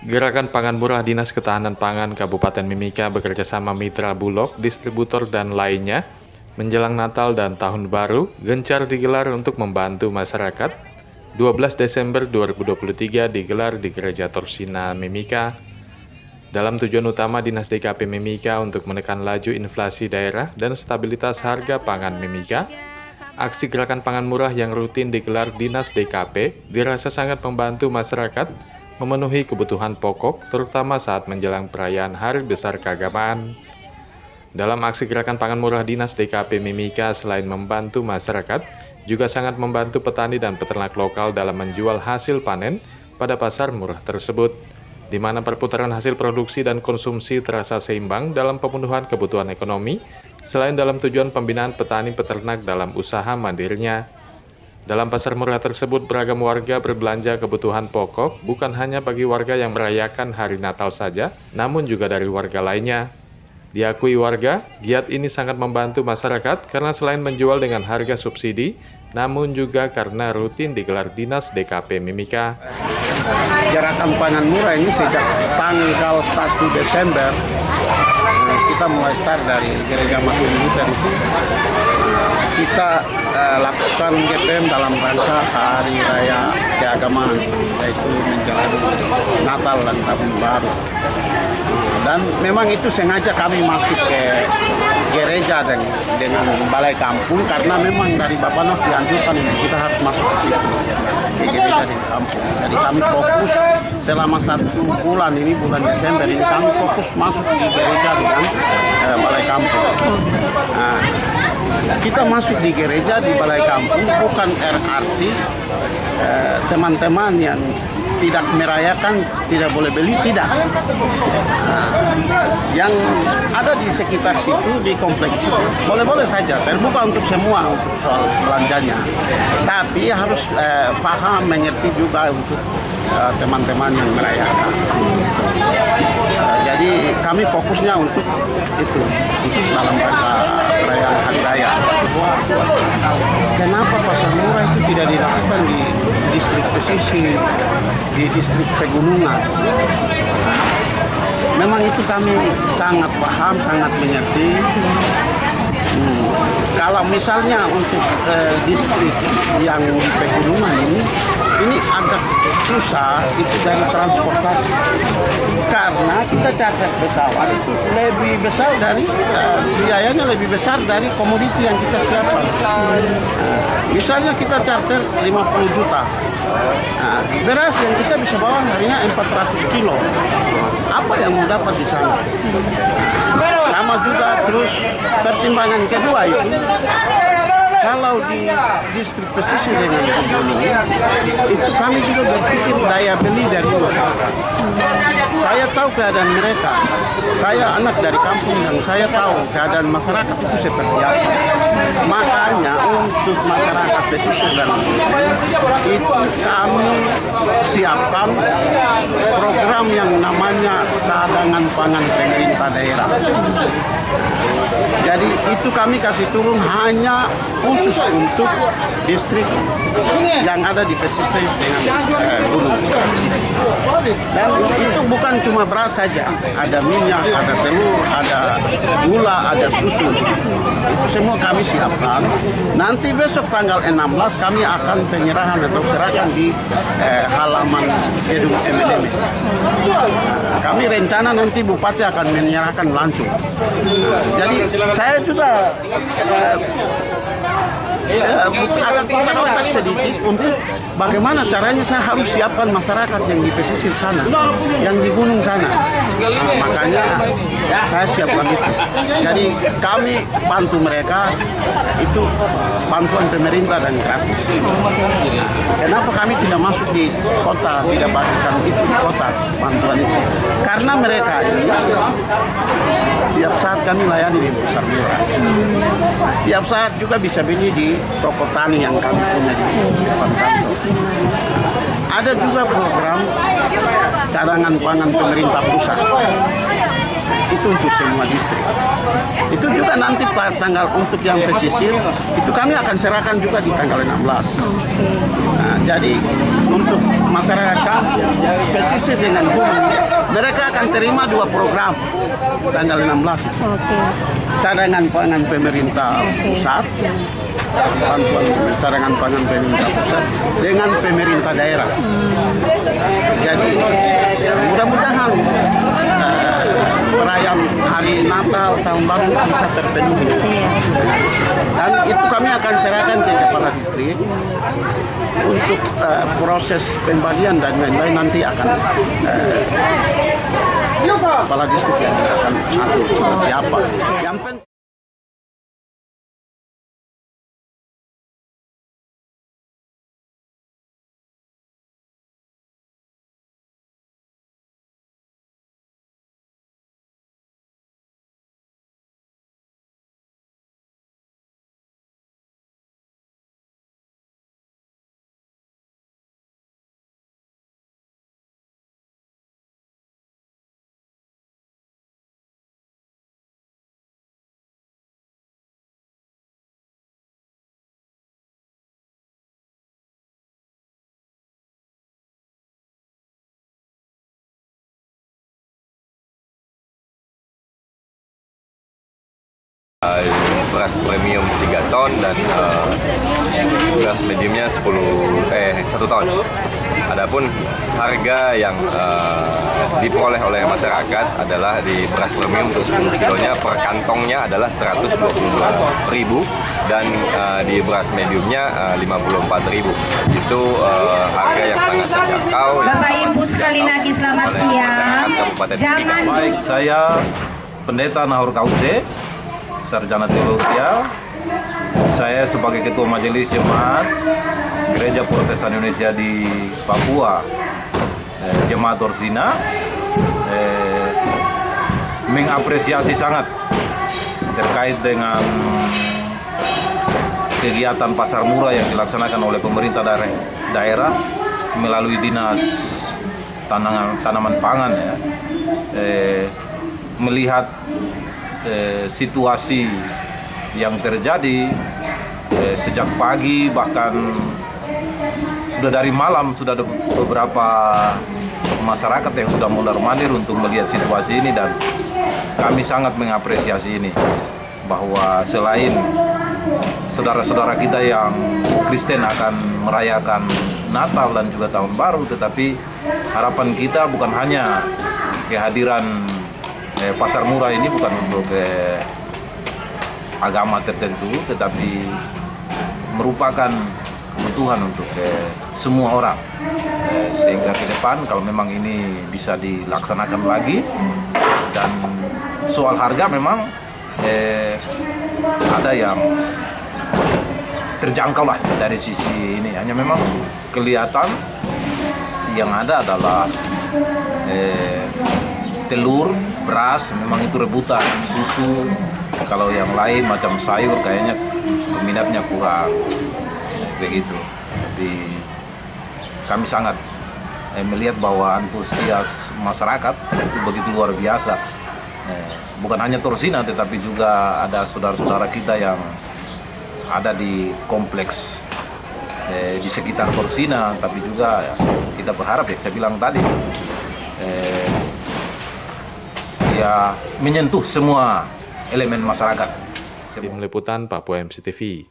Gerakan Pangan Murah Dinas Ketahanan Pangan Kabupaten Mimika bekerjasama mitra Bulog, distributor, dan lainnya menjelang Natal dan Tahun Baru gencar digelar untuk membantu masyarakat. 12 Desember 2023 digelar di Gereja Torsina Mimika. Dalam tujuan utama Dinas DKP Mimika untuk menekan laju inflasi daerah dan stabilitas harga pangan Mimika, aksi gerakan pangan murah yang rutin digelar Dinas DKP dirasa sangat membantu masyarakat memenuhi kebutuhan pokok, terutama saat menjelang perayaan Hari Besar Keagamaan. Dalam aksi gerakan pangan murah Dinas DKP Mimika, selain membantu masyarakat, juga sangat membantu petani dan peternak lokal dalam menjual hasil panen pada pasar murah tersebut, di mana perputaran hasil produksi dan konsumsi terasa seimbang dalam pemenuhan kebutuhan ekonomi, selain dalam tujuan pembinaan petani peternak dalam usaha mandirinya. Dalam pasar murah tersebut, beragam warga berbelanja kebutuhan pokok, bukan hanya bagi warga yang merayakan hari Natal saja, namun juga dari warga lainnya. Diakui warga, giat ini sangat membantu masyarakat karena selain menjual dengan harga subsidi, namun juga karena rutin digelar Dinas DKP Mimika. Gerakan pangan murah ini sejak tanggal 1 Desember, kita mulai start dari Gereja Maklum Luther itu, kita lakukan GPM dalam rangka Hari Raya Keagamaan, yaitu menjelang Natal dan Tahun Baru. Dan memang itu sengaja kami masuk ke gereja dengan balai kampung, karena memang dari Bappenas dianjurkan kita harus masuk ke situ, ke gereja di kampung. Jadi kami fokus selama 1 bulan ini, bulan Desember ini, kami fokus masuk di gereja dengan balai kampung. Nah, kita masuk di gereja di balai kampung bukan berarti teman-teman yang tidak merayakan tidak boleh beli, tidak. Yang ada di sekitar situ, di kompleks itu, boleh-boleh saja, terbuka untuk semua untuk soal belanjanya. Tapi harus paham, mengerti juga untuk teman-teman yang merayakan. Jadi kami fokusnya untuk itu, untuk dalam rangka perayaan Hari Raya. Kenapa pasar murah itu tidak dilakukan di distrik pesisir, di distrik pegunungan? Memang itu kami sangat paham, sangat mengerti. Kalau misalnya untuk distrik yang di pegunungan ini agak susah itu dari transportasi, karena kita charter pesawat itu lebih besar dari biayanya lebih besar dari komoditi yang kita siapkan. Misalnya kita charter 50 juta, beras yang kita bisa bawa harinya 400 kilo. Apa yang mau dapat di sana? Sama juga, terus pertimbangan kedua kalau di distrik pesisir dengan pegunungan itu kami juga berpikir daya beli dari masyarakat. Saya tahu keadaan mereka, saya anak dari kampung dan saya tahu keadaan masyarakat itu seperti apa. Makanya untuk masyarakat pesisir dan itu kami siapkan program yang namanya cadangan pangan pemerintah daerah. Jadi itu kami kasih turun hanya khusus untuk distrik yang ada di pesisir dengan gunung. Dan itu bukan cuma beras saja, ada minyak, ada telur, ada gula, ada susu. Itu semua kami siapkan. Nanti besok tanggal 16 kami akan penyerahan atau serahkan di halaman gedung MNM. Kami rencana nanti Bupati akan menyerahkan langsung. Jadi saya juga agak bukan sedikit untuk bagaimana caranya saya harus siapkan masyarakat yang di pesisir sana, yang di gunung sana. Makanya saya siapkan itu. Jadi kami bantu mereka, itu bantuan pemerintah dan gratis. Kenapa kami tidak masuk di kota, tidak bagikan itu di kota bantuan itu? Karena mereka ini tiap saat kami layani di pasar murah. Tiap saat juga bisa beli di toko tani yang kami punya di depan kantor. Ada juga program cadangan pangan pemerintah pusat. itu untuk semua distrik. Itu juga nanti tanggal untuk yang pesisir itu kami akan serahkan juga di tanggal 16. Nah, jadi untuk masyarakat kampung pesisir dengan hulu mereka akan terima 2 program tanggal 16. Cadangan pangan pemerintah pusat, bantuan cadangan pangan pemerintah pusat dengan pemerintah daerah. Jadi mudah-mudahan perayaan hari Natal tahun baru bisa terpenuhi. Dan itu kami akan serahkan ke kepala distrik untuk proses pembagian dan lain-lain nanti akan kepala distrik yang akan atur seperti apa. Yang penting beras premium 3 ton dan beras mediumnya 1 ton. Adapun harga yang diperoleh oleh masyarakat adalah di beras premium untuk 10 kilonya per kantongnya adalah 122.000 dan di beras mediumnya 54.000. Itu harga yang sangat terjangkau. Bapak Ibu sekali lagi selamat siang. Jangan Baik, saya Pendeta Nahur Kauze, Sarjana Teologi. Saya sebagai Ketua Majelis Jemaat Gereja Protestan Indonesia di Papua, Jemaat Torsina, mengapresiasi sangat terkait dengan kegiatan pasar murah yang dilaksanakan oleh pemerintah daerah melalui Dinas Tanaman Pangan, ya. Melihat situasi yang terjadi sejak pagi, bahkan sudah dari malam sudah ada beberapa masyarakat yang sudah mondar-mandir untuk melihat situasi ini, dan kami sangat mengapresiasi ini, bahwa selain saudara-saudara kita yang Kristen akan merayakan Natal dan juga Tahun Baru, tetapi harapan kita bukan hanya kehadiran pasar murah ini bukan untuk agama tertentu, tetapi merupakan kebutuhan untuk semua orang, sehingga ke depan kalau memang ini bisa dilaksanakan lagi. Dan soal harga memang ada yang terjangkau lah dari sisi ini, hanya memang kelihatan yang ada adalah telur, beras, memang itu rebutan. Susu, kalau yang lain macam sayur kayaknya peminatnya kurang, begitu. Jadi kami sangat melihat bahwa antusias masyarakat itu begitu luar biasa. Bukan hanya Torsina, tetapi juga ada saudara-saudara kita yang ada di kompleks di sekitar Torsina, tapi juga kita berharap, ya saya bilang tadi, ya menyentuh semua elemen masyarakat. Tim Liputan Papua MCTV.